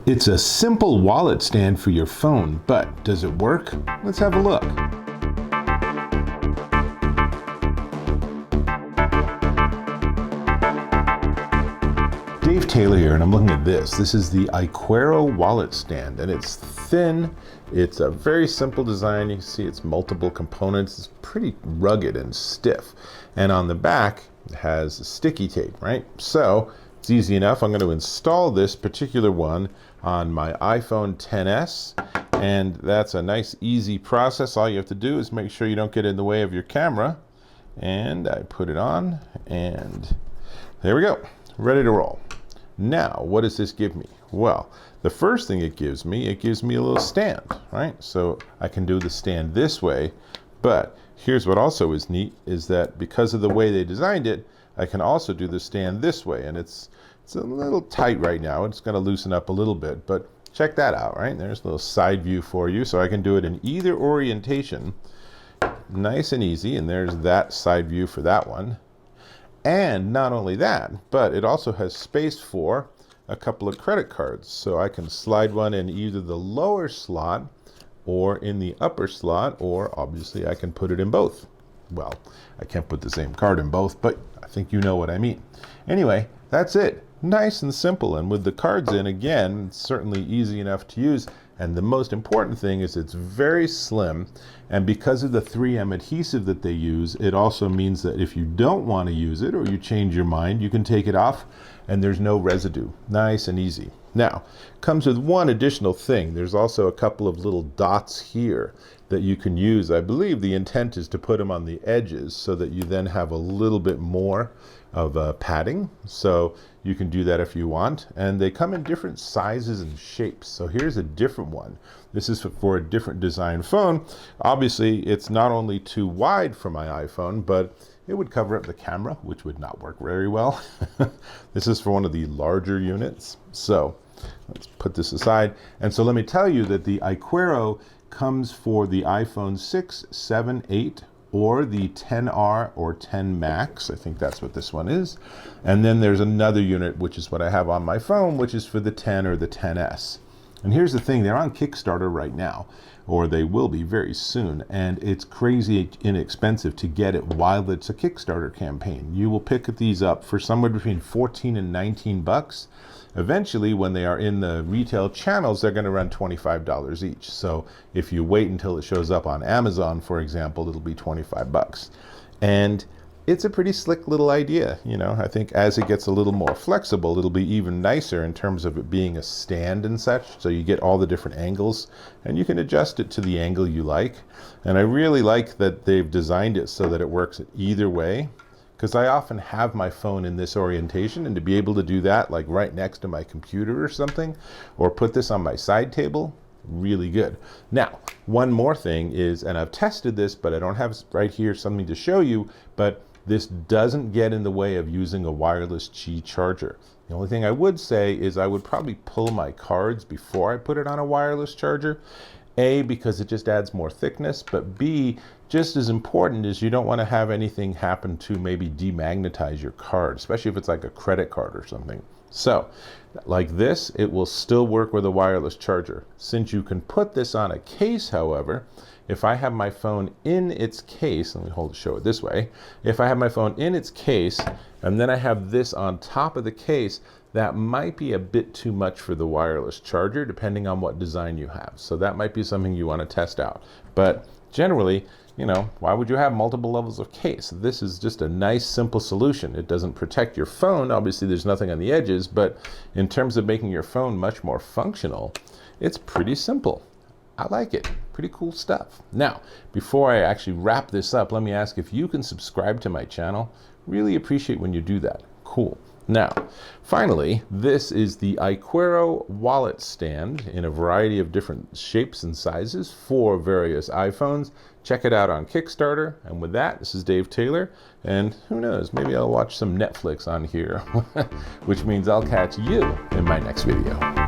It's a simple wallet stand for your phone, but does it work? Let's have a look. Dave Taylor here, and I'm looking at this. This is the Icuero Wallet Stand, and it's thin. It's a very simple design. You can see it's multiple components. It's pretty rugged and stiff. And on the back, it has sticky tape, right? So it's easy enough. I'm going to install this particular one on my iPhone XS, and that's a nice, easy process. All you have to do is make sure you don't get in the way of your camera. And I put it on, and there we go, ready to roll. Now, what does this give me? Well, the first thing it gives me a little stand, right? So I can do the stand this way, but here's what also is neat, is that because of the way they designed it, I can also do the stand this way, and it's a little tight right now. It's gonna loosen up a little bit, but check that out, right? There's a little side view for you, so I can do it in either orientation, nice and easy, and there's that side view for that one. And not only that, but it also has space for a couple of credit cards. So I can slide one in either the lower slot or in the upper slot, or obviously I can put it in both. Well, I can't put the same card in both, but I think you know what I mean. Anyway, that's it. Nice and simple. And with the cards in, again, it's certainly easy enough to use. And the most important thing is it's very slim. And because of the 3M adhesive that they use, it also means that if you don't want to use it or you change your mind, you can take it off and there's no residue. Nice and easy. Now, comes with one additional thing. There's also a couple of little dots here that you can use. I believe the intent is to put them on the edges so that you then have a little bit more of padding. So you can do that if you want. And they come in different sizes and shapes. So here's a different one. This is for a different design phone. Obviously, it's not only too wide for my iPhone, but it would cover up the camera, which would not work very well. This is for one of the larger units. So let's put this aside. And so let me tell you that the Icuero comes for the iPhone 6, 7, 8, or the 10R or 10 Max. I think that's what this one is. And then there's another unit, which is what I have on my phone, which is for the 10 or the 10S. And here's the thing, they're on Kickstarter right now, or they will be very soon, and it's crazy inexpensive to get it while it's a Kickstarter campaign. You will pick these up for somewhere between 14 and 19 bucks. Eventually, when they are in the retail channels, they're going to run $25 each. So if you wait until it shows up on Amazon, for example, it'll be 25 bucks. And it's a pretty slick little idea. You know, I think as it gets a little more flexible, it'll be even nicer in terms of it being a stand and such. So you get all the different angles and you can adjust it to the angle you like. And I really like that they've designed it so that it works either way, because I often have my phone in this orientation, and to be able to do that like right next to my computer or something, or put this on my side table, really good. Now, one more thing is, and I've tested this, but I don't have right here something to show you, but this doesn't get in the way of using a wireless Qi charger. The only thing I would say is I would probably pull my cards before I put it on a wireless charger. A, because it just adds more thickness, but B, just as important is you don't want to have anything happen to maybe demagnetize your card, especially if it's like a credit card or something. So, like this, it will still work with a wireless charger. Since you can put this on a case, however, if I have my phone in its case, let me show it this way. If I have my phone in its case, and then I have this on top of the case, that might be a bit too much for the wireless charger, depending on what design you have. So that might be something you want to test out. But generally, you know, why would you have multiple levels of case? This is just a nice, simple solution. It doesn't protect your phone. Obviously, there's nothing on the edges, but in terms of making your phone much more functional, it's pretty simple. I like it. Pretty cool stuff. Now, before I actually wrap this up, let me ask if you can subscribe to my channel. Really appreciate when you do that. Cool. Now, finally, this is the Icuero Wallet Stand in a variety of different shapes and sizes for various iPhones. Check it out on Kickstarter. And with that, this is Dave Taylor. And who knows, maybe I'll watch some Netflix on here, which means I'll catch you in my next video.